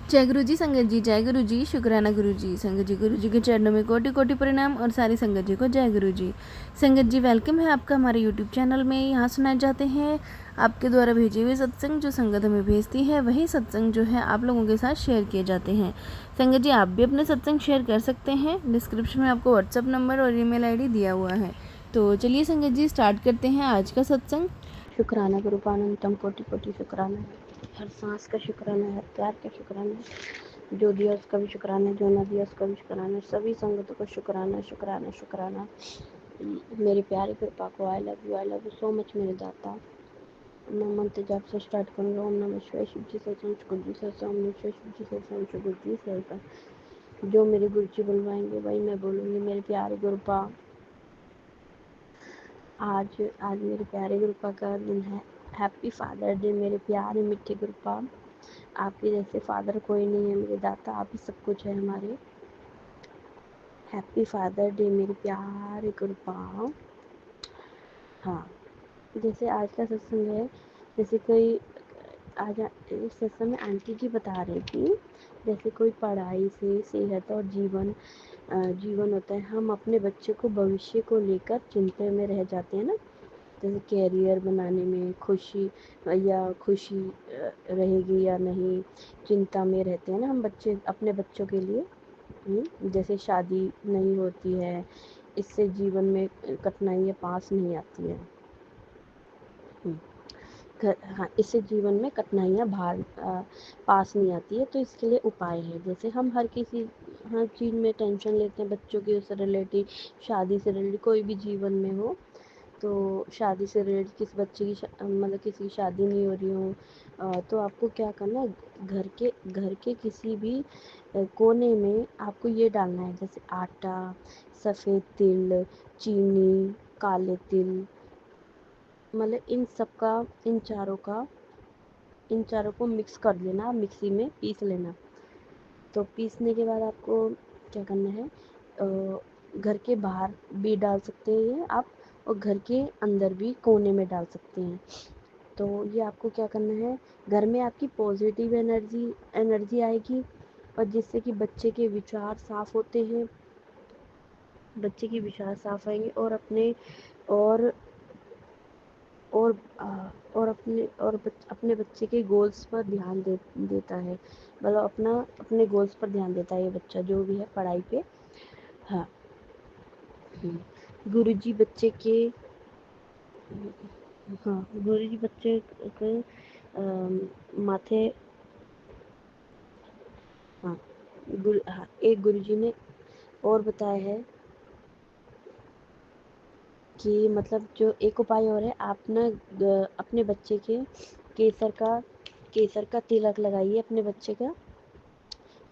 जय गुरु जी संगत जी, जय गुरु जी, शुक्राना गुरु जी। संगत जी, गुरु जी के चरणों में कोटि कोटि प्रणाम और सारी संगत जी को जय गुरु जी। संगत जी, वेलकम है आपका हमारे यूट्यूब चैनल में। यहाँ सुनाए जाते हैं आपके द्वारा भेजे हुए सत्संग, जो संगत हमें भेजती है वही सत्संग जो है आप लोगों के साथ शेयर किए जाते हैं। संगत जी, आप भी अपने सत्संग शेयर कर सकते हैं। डिस्क्रिप्शन में आपको व्हाट्सअप नंबर और ईमेल आईडी दिया हुआ है। तो चलिए संगत जी, स्टार्ट करते हैं आज का सत्संग। शुक्राना गुरु पानंतम कोटि कोटि शुक्राना है। हर सांस का शुक्राना है, हर प्यार का शुक्राना है। जो दिया उसका भी शुक्राना है, जो ना दिया उसका भी शुक्राना है। सभी संगतों को शुक्राना शुक्राना शुक्राना। मेरे प्यारे कृपा को आई लव यू सो मच मेरे दाता। मैं मंत्र जाप से स्टार्ट करूँगा। ओम नमः शिवाय, शिव जी सरसम गुरु जी सरसम, ओम नमः शिवाय, शिव जी सरसम गुरु जी सरसम। जो मेरे गुरु जी बुलवाएंगे वही मैं बोलूँगी। मेरे प्यारे गुरुपा, आज आज मेरे प्यारे गुरुपा का दिन है। हैप्पी फादर डे मेरे प्यारे मीठे गुरुपा। आपके जैसे फादर कोई नहीं है मेरे दाता, आप ही सब कुछ है हमारे। हैप्पी फादर डे मेरे प्यारे गुरुपा। हाँ, जैसे आज का सत्संग है, जैसे कोई आज इस सत्संग में आंटी जी बता रही थी, जैसे कोई पढ़ाई से सेहत और जीवन होता है। हम अपने बच्चे को भविष्य को लेकर चिंता में रह जाते हैं ना, जैसे कैरियर बनाने में खुशी रहेगी या नहीं, चिंता में रहते हैं ना हम बच्चे अपने बच्चों के लिए। जैसे शादी नहीं होती है, इससे जीवन में कठिनाइयाँ पास नहीं आती है। हाँ, इससे जीवन में कठिनाइयाँ पास नहीं आती है। तो इसके लिए उपाय है। जैसे हम हर चीज़ में टेंशन लेते हैं, बच्चों की उससे रिलेटेड, शादी से रिलेटेड, कोई भी जीवन में हो तो शादी से रिलेटेड किसी बच्चे की मतलब किसी की शादी नहीं हो रही हो, तो आपको क्या करना है, घर के किसी भी कोने में आपको ये डालना है, जैसे आटा, सफ़ेद तिल, चीनी, काले तिल, मतलब इन चारों को मिक्स कर लेना, मिक्सी में पीस लेना। तो पीसने के बाद आपको क्या करना है, घर के बाहर भी डाल सकते हैं आप, और घर के अंदर भी कोने में डाल सकते हैं। तो ये आपको क्या करना है, घर में आपकी पॉजिटिव एनर्जी आएगी, और जिससे कि बच्चे के विचार साफ होते हैं, बच्चे के विचार साफ आएंगे और और और अपने बच्चे के गोल्स पर ध्यान देता है, मतलब अपने गोल्स पर ध्यान देता है ये बच्चा जो भी है पढ़ाई पे। हाँ, गुरुजी बच्चे के माथे। हाँ, एक गुरुजी ने और बताया है कि मतलब जो एक उपाय और है, आप ना अपने बच्चे के केसर का तिलक लगाइए अपने बच्चे का,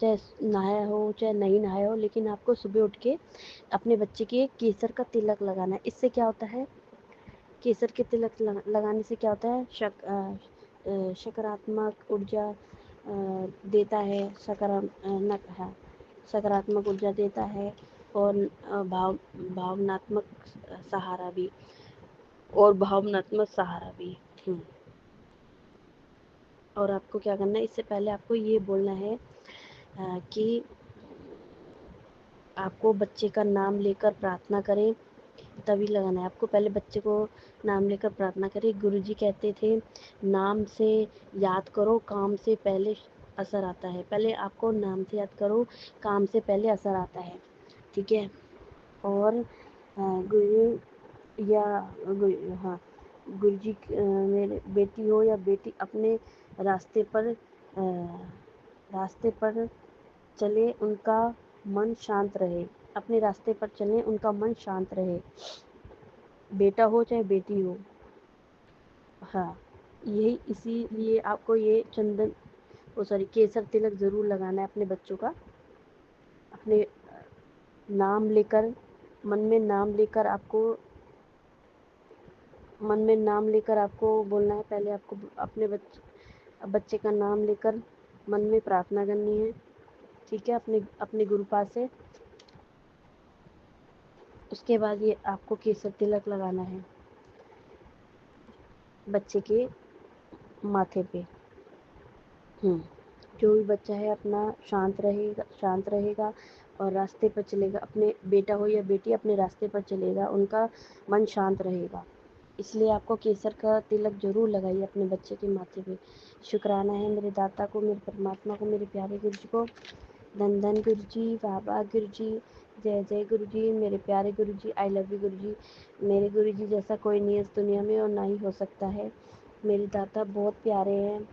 चाहे नहाया हो चाहे नहीं नहाया हो, लेकिन आपको सुबह उठ के अपने बच्चे के केसर का तिलक लगाना है। इससे क्या होता है, केसर के तिलक लगाने से क्या होता है, सकारात्मक ऊर्जा देता है, सकारात्मक ऊर्जा देता है, और भावनात्मक सहारा भी और आपको क्या करना है, इससे पहले आपको ये बोलना है कि आपको बच्चे का नाम लेकर प्रार्थना करें, तभी लगाना है। आपको पहले बच्चे को नाम लेकर प्रार्थना करें। गुरुजी कहते थे, नाम से याद करो, काम से पहले असर आता है। पहले आपको नाम से याद करो, काम से पहले असर आता है, ठीक है। और गुरु या हाँ, गुरुजी मेरे बेटी हो या बेटी, अपने रास्ते पर चले, उनका मन शांत रहे। अपने रास्ते पर चलें, उनका मन शांत रहे, बेटा हो चाहे बेटी हो। हाँ, यही इसीलिए आपको ये केसर तिलक ज़रूर लगाना है अपने बच्चों का। अपने नाम लेकर, मन में नाम लेकर आपको बोलना है। पहले आपको अपने बच्चे का नाम लेकर मन में प्रार्थना करनी है, ठीक है, अपने गुरुपा से। उसके बाद ये आपको केसर तिलक लगाना है बच्चे के माथे पे। जो भी बच्चा है अपना शांत रहेगा और रास्ते पर चलेगा, अपने बेटा हो या बेटी अपने रास्ते पर चलेगा, उनका मन शांत रहेगा। इसलिए आपको केसर का तिलक ज़रूर लगाइए अपने बच्चे के माथे पे। शुक्राना है मेरे दाता को, मेरे परमात्मा को, मेरे प्यारे गुरु जी को। धन धन गुरु जी, वाह वाह गुरु जी, जय जय गुरु जी, मेरे प्यारे गुरु जी, आई लव यू गुरु जी। मेरे गुरु जी जैसा कोई नहीं है इस दुनिया में और ना ही हो सकता है। मेरे दाता बहुत प्यारे हैं।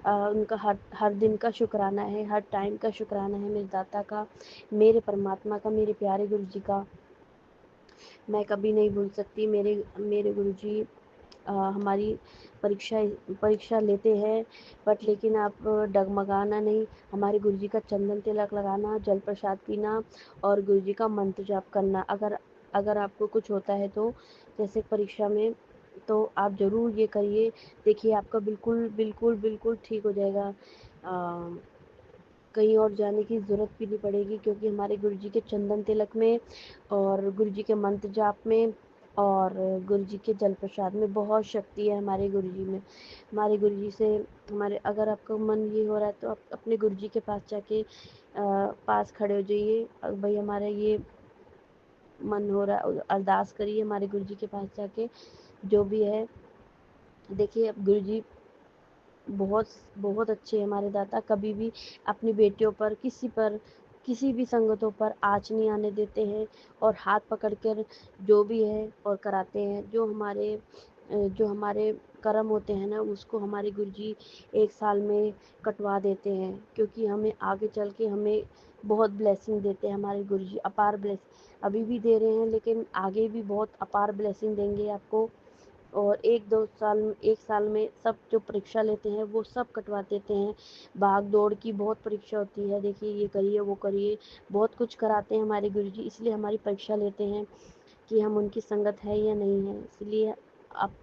उनका हर हर दिन का शुक्राना है, हर टाइम का शुक्राना है मेरे दाता का, मेरे परमात्मा का, मेरे प्यारे गुरु जी का। मैं कभी नहीं भूल सकती मेरे मेरे गुरु जी हमारी परीक्षा परीक्षा लेते हैं, बट लेकिन आप डगमगाना नहीं, हमारे गुरु जी का चंदन तिलक लगाना, जल प्रसाद पीना और गुरु जी का मंत्र जाप करना। अगर अगर आपको कुछ होता है तो जैसे परीक्षा में, तो आप ज़रूर ये करिए। देखिए आपका बिल्कुल बिल्कुल बिल्कुल ठीक हो जाएगा। कहीं और जाने की ज़रूरत भी नहीं पड़ेगी, क्योंकि हमारे गुरु जी के चंदन तिलक में और गुरु जी के मंत्र जाप में और गुरु जी के जल प्रसाद में बहुत शक्ति है हमारे गुरु जी में। हमारे गुरु जी से हमारे, अगर आपका मन ये हो रहा है तो आप अपने गुरु जी के पास जाके पास खड़े हो जाइए, भाई हमारा ये मन हो रहा है, अरदास करिए हमारे गुरु जी के पास जाके, जो भी है। देखिए अब गुरु जी बहुत बहुत अच्छे हैं हमारे दाता, कभी भी अपनी बेटियों पर, किसी भी संगतों पर आँच नहीं आने देते हैं और हाथ पकड़कर जो भी है और कराते हैं। जो हमारे कर्म होते हैं ना, उसको हमारे गुरुजी 1 साल में कटवा देते हैं, क्योंकि हमें आगे चल के हमें बहुत ब्लेसिंग देते हैं हमारे गुरुजी, अपार अभी भी दे रहे हैं, लेकिन आगे भी बहुत अपार ब्लेसिंग देंगे आपको। और 1 साल में सब जो परीक्षा लेते हैं वो सब कटवा देते हैं। भाग दौड़ की बहुत परीक्षा होती है, देखिए ये करिए वो करिए, बहुत कुछ कराते हैं हमारे गुरुजी, इसलिए हमारी परीक्षा लेते हैं कि हम उनकी संगत है या नहीं है। इसलिए आप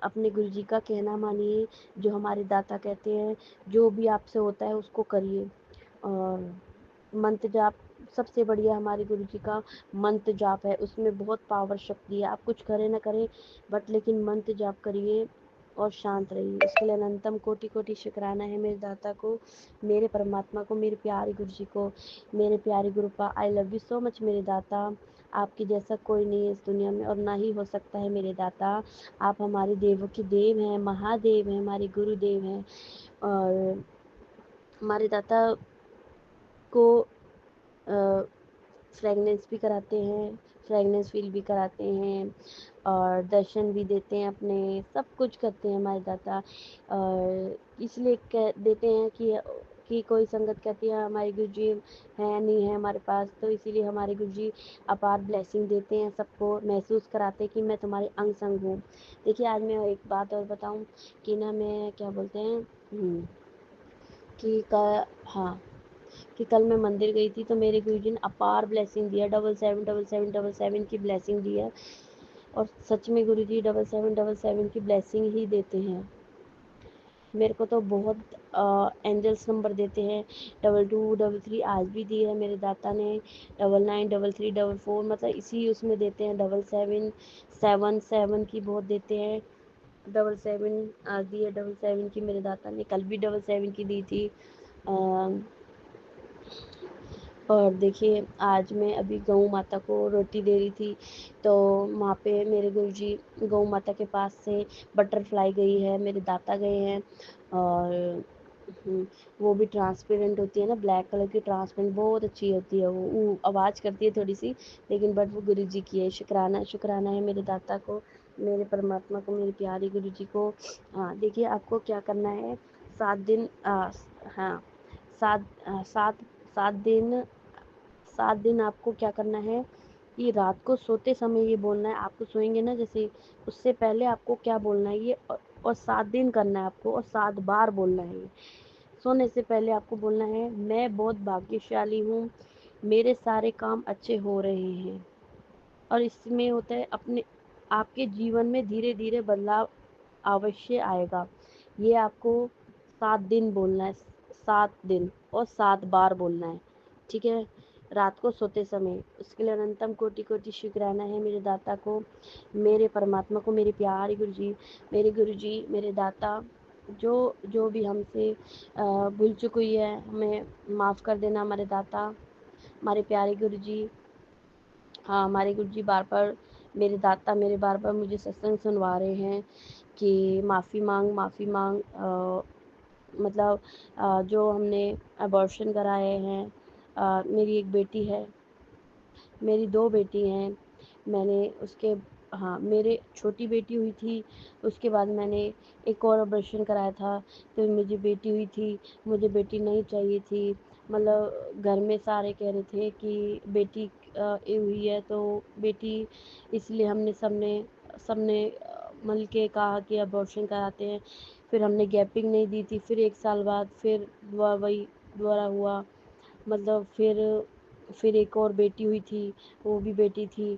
अपने गुरुजी का कहना मानिए, जो हमारे दाता कहते हैं, जो भी आपसे होता है उसको करिए। और मंत्र जाप सबसे बढ़िया हमारे गुरु जी का मंत्र जाप है, उसमें बहुत पावर शक्ति है। आप कुछ करें ना करें, बट लेकिन मंत्र जाप करिए और शांत रहिए। इसके लिए अनंतम कोटि कोटि शुक्राना है मेरे दाता को, मेरे परमात्मा को, मेरे प्यारे गुरु जी को, मेरे प्यारे गुरुपा। I love you so much मेरे दाता। आपके जैसा कोई नहीं है इस दुनिया में और ना ही हो सकता है मेरे दाता। आप हमारे देवों के देव हैं, महादेव हैं, हमारे गुरुदेव हैं। और हमारे दाता को फ्रेगनेंस भी कराते हैं, फ्रेगनेंस फील भी कराते हैं और दर्शन भी देते हैं अपने, सब कुछ करते हैं हमारे दाता। और इसलिए कह देते हैं कि कोई संगत कहती है हमारे गुरु जी हैं नहीं है हमारे पास, तो इसीलिए हमारे गुरु जी अपार ब्लेसिंग देते हैं, सबको महसूस कराते हैं कि मैं तुम्हारे अंग संग हूँ। देखिए आज मैं एक बात और बताऊँ कि ना, मैं क्या बोलते हैं हाँ, कि कल मैं मंदिर गई थी तो मेरे गुरुजी ने अपार ब्लेसिंग दिया, 777777 की ब्लेसिंग दी है। और सच में गुरुजी 7777 की ब्लेसिंग ही देते हैं। मेरे को तो बहुत एंजल्स नंबर देते हैं, 2233 आज भी दी है मेरे दाता ने, 993344, मतलब इसी उसमें देते हैं, 7777 की बहुत देते हैं, 77 आज दी है, 77 की मेरे दाता ने, कल भी 77 की दी थी। और देखिए आज मैं अभी गऊ माता को रोटी दे रही थी, तो वहाँ पे मेरे गुरुजी गऊ माता के पास से बटरफ्लाई गई है, मेरे दाता गए हैं। और वो भी ट्रांसपेरेंट होती है ना, ब्लैक कलर की ट्रांसपेरेंट, बहुत अच्छी होती है वो आवाज़ करती है थोड़ी सी, लेकिन बट वो गुरु जी की है। शुक्राना शुक्राना है मेरे दाता को, मेरे परमात्मा को, मेरे प्यारे गुरु जी को। हाँ देखिए आपको क्या करना है, 7 दिन हाँ 7 7 7 दिन 7 दिन आपको क्या करना है कि रात को सोते समय ये बोलना है, आपको सोएंगे ना जैसे, उससे पहले आपको क्या बोलना है ये, और 7 दिन करना है आपको और 7 बार बोलना है ये। सोने से पहले आपको बोलना है, मैं बहुत भाग्यशाली हूँ, मेरे सारे काम अच्छे हो रहे हैं। और इसमें होता है अपने आपके जीवन में धीरे धीरे बदलाव अवश्य आएगा। ये आपको 7 दिन बोलना है, 7 दिन और 7 बार बोलना है, ठीक है, रात को सोते समय। उसके लिए अनंतम कोटि कोटि शुक्राना है मेरे दाता को, मेरे परमात्मा को, मेरे प्यारे गुरु जी, मेरे दाता جو بھی ہم سے بھول چک ہوئی ہے ہمیں معاف کر دینا ہمارے داتا، ہمارے پیارے گرو جی۔ ہاں، ہمارے گرو جی بار بار میرے داتا میرے بار بار مجھے ستسنگ سنوا رہے ہیں کہ معافی مانگ مطلب جو ہم نے ابارشن کرائے ہیں، میری ایک بیٹی ہے، میری 2 بیٹی ہیں، میں نے اس کے میرے چھوٹی بیٹی ہوئی تھی، اس کے بعد میں نے ایک اور ابارشن کرایا تھا، تو مجھے بیٹی ہوئی تھی، مجھے بیٹی نہیں چاہیے تھی، مطلب گھر میں سارے کہہ رہے تھے کہ بیٹی ہوئی ہے تو بیٹی، اس لیے ہم نے سب نے مل کے کہا کہ ابارشن کراتے ہیں۔ پھر ہم نے گیپنگ نہیں دی تھی، پھر 1 سال بعد پھر وہی دوبارہ ہوا، مطلب پھر ایک اور بیٹی ہوئی تھی، وہ بھی بیٹی تھی،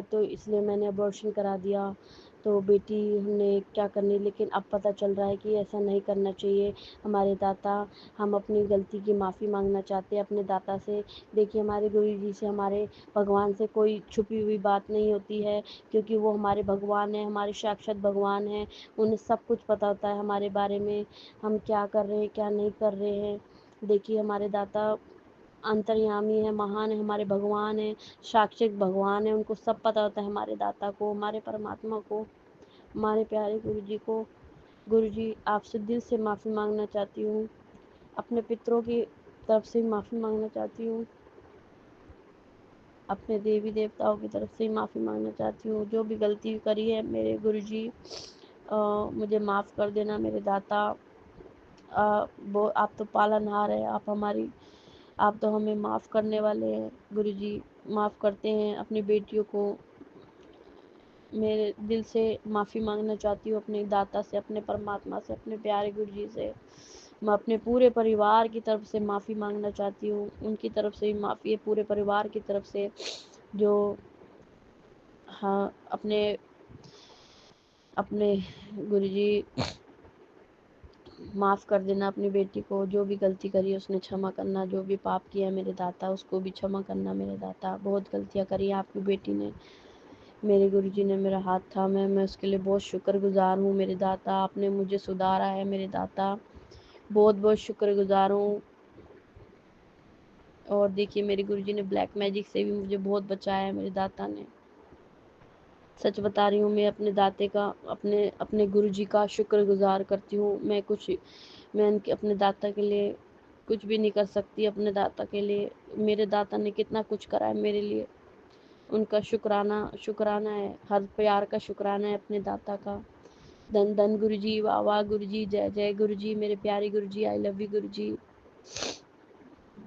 تو اس لیے میں نے ابارشن کرا دیا، تو بیٹی ہم نے کیا کرنی، لیکن اب پتہ چل رہا ہے کہ ایسا نہیں کرنا چاہیے ہمارے داتا۔ ہم اپنی غلطی کی معافی مانگنا چاہتے ہیں اپنے داتا سے۔ دیکھیے ہمارے گرو جی سے، ہمارے بھگوان سے کوئی چھپی ہوئی بات نہیں ہوتی ہے، کیونکہ وہ ہمارے بھگوان ہیں، ہمارے ساکشات بھگوان ہیں، انہیں سب کچھ پتہ ہوتا ہے ہمارے بارے میں، ہم کیا کر رہے ہیں کیا نہیں کر رہے ہیں۔ دیکھیے ہمارے داتا انتریامی ہے، مہان ہے، ہمارے بھگوان ہیں، ساکشات بھگوان ہیں، ان کو سب پتہ ہوتا ہے ہمارے داتا کو، ہمارے پرماتما کو، ہمارے پیارے گرو جی کو۔ گرو جی آپ سے دل سے معافی مانگنا چاہتی ہوں، اپنے پتروں کی طرف سے معافی مانگنا چاہتی ہوں، اپنے دیوی دیوتاؤں کی طرف سے معافی مانگنا چاہتی ہوں، جو بھی غلطی کری ہے میرے گرو جی مجھے معاف کر دینا میرے داتا۔ آپ تو پالنہار ہے، آپ تو ہمیں معاف کرنے والے ہیں گرو جی، معاف کرتے ہیں اپنی بیٹیوں کو۔ میرے دل سے معافی مانگنا چاہتی ہوں اپنے داتا سے، اپنے پرماتما سے، اپنے پیارے گرو جی سے۔ میں اپنے پورے پریوار کی طرف سے معافی مانگنا چاہتی ہوں، ان کی طرف سے بھی معافی ہے، پورے پریوار کی طرف سے، جو اپنے گرو جی معاف کر دینا اپنی بیٹی کو، جو بھی غلطی کری ہے اس نے چھما کرنا، جو بھی پاپ کیا ہے میرے داتا اس کو بھی چھما کرنا میرے داتا۔ بہت غلطیاں کری ہیں آپ کی بیٹی نے، میرے گرو جی نے میرا ہاتھ تھاما ہے، میں اس کے لیے بہت شکر گزار ہوں میرے داتا، آپ نے مجھے سدھارا ہے میرے داتا، بہت بہت شکر گزار ہوں۔ اور دیکھیے میرے گرو جی نے بلیک میجک سے بھی مجھے بہت بچایا ہے میرے داتا نے۔ سچ بتا رہی ہوں، میں اپنے داتے کا، اپنے گرو جی کا شکر گزار کرتی ہوں۔ میں اپنے داتا کے لیے کچھ بھی نہیں کر سکتی، اپنے داتا کے لیے میرے داتا نے کتنا کچھ کرا ہے میرے لیے، ان کا شکرانہ ہے، ہر پیار کا شکرانہ ہے اپنے داتا کا۔ دھن دھن گرو جی، واہ واہ گرو جی، جے جے گرو جی، میرے پیارے گرو جی، آئی لو یو گرو جی۔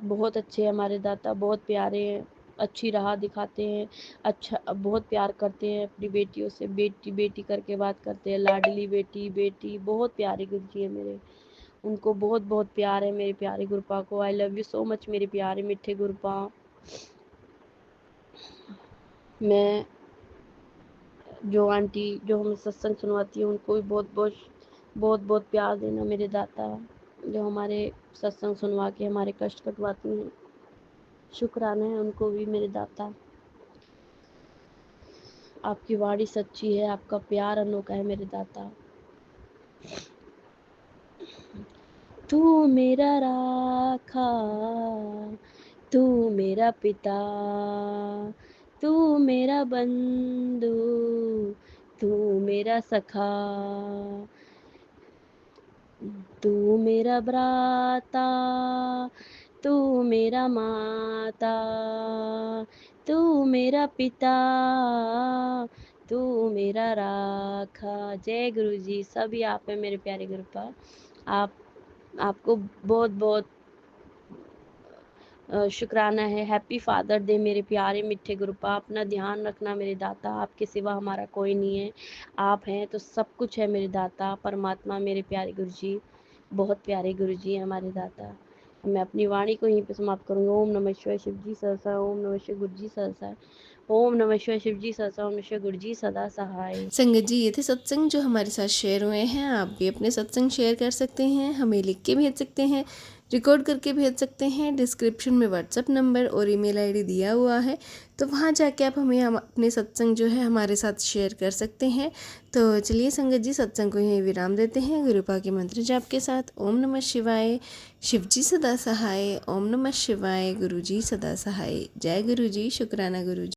بہت اچھے ہیں ہمارے داتا، بہت پیارے ہیں، اچھی راہ دکھاتے ہیں، اچھا بہت پیار کرتے ہیں اپنی بیٹیوں سے، بیٹی بیٹی کر کے بات کرتے ہیں، لاڈلی بیٹی بہت پیارے گرو جی ہیں میرے، ان کو بہت بہت پیار ہے میرے پیارے گرپا کو۔ آئی لو یو سو مچ میرے پیارے میٹھے گرپا۔ میں جو آنٹی جو ہمیں ستسنگ سنواتی ہے ان کو بھی بہت بہت پیار دینا میرے داتا، جو ہمارے ستسنگ سنوا کے ہمارے کشٹ کٹواتی ہیں، شکرانے ہیں ان کو بھی میرے داتا۔ آپ کی واणी سچی ہے، آپ کا پیار انوکھا ہے میرے داتا۔ تو میرا راکھا، تو میرا پتا، تو میرا بندھو، تو میرا سکھا، تو میرا براتا، تو میرا ماتا، تو میرا پتا، تو میرا راکھا۔ جے گرو جی، سبھی آپ ہیں میرے پیارے گرپا۔ آپ کو بہت بہت شکرانہ ہے، ہیپی فادر ڈے میرے پیارے میٹھے گرپا۔ اپنا دھیان رکھنا میرے داتا، آپ کے سوا ہمارا کوئی نہیں ہے، آپ ہیں تو سب کچھ ہے میرے داتا پرماتما، میرے پیارے گرو جی، بہت پیارے گرو جی ہیں ہمارے داتا۔ میں اپنی واणी کو یہیں پہ سماپت کروں گا۔ اوم نمः شیواے، شیو جی سہسا، اوم نمः شیواے، گرو جی سہسا، اوم نمः شیواے، شیو جی سہسا، اوم نمः شیواے، گرو جی سدا سہائے۔ سنگت جی، یہ تھے ستسنگ جو ہمارے ساتھ شیئر ہوئے ہیں، آپ بھی اپنے ستسنگ شیئر کر سکتے ہیں، ہمیں لکھ کے بھیج سکتے ہیں۔ रिकॉर्ड करके भेज सकते हैं। डिस्क्रिप्शन में व्हाट्सएप नंबर और ईमेल आईडी दिया हुआ है, तो वहाँ जाके आप हमें अपने सत्संग जो है हमारे साथ शेयर कर सकते हैं। तो चलिए संगत जी, सत्संग को यहीं विराम देते हैं गुरुपा के मंत्र जाप के साथ। ओम नमः शिवाय, शिव जी सदा सहाय। ओम नमः शिवाय, गुरु जी सदा सहाय। जय गुरु जी, शुक्राना गुरु जी।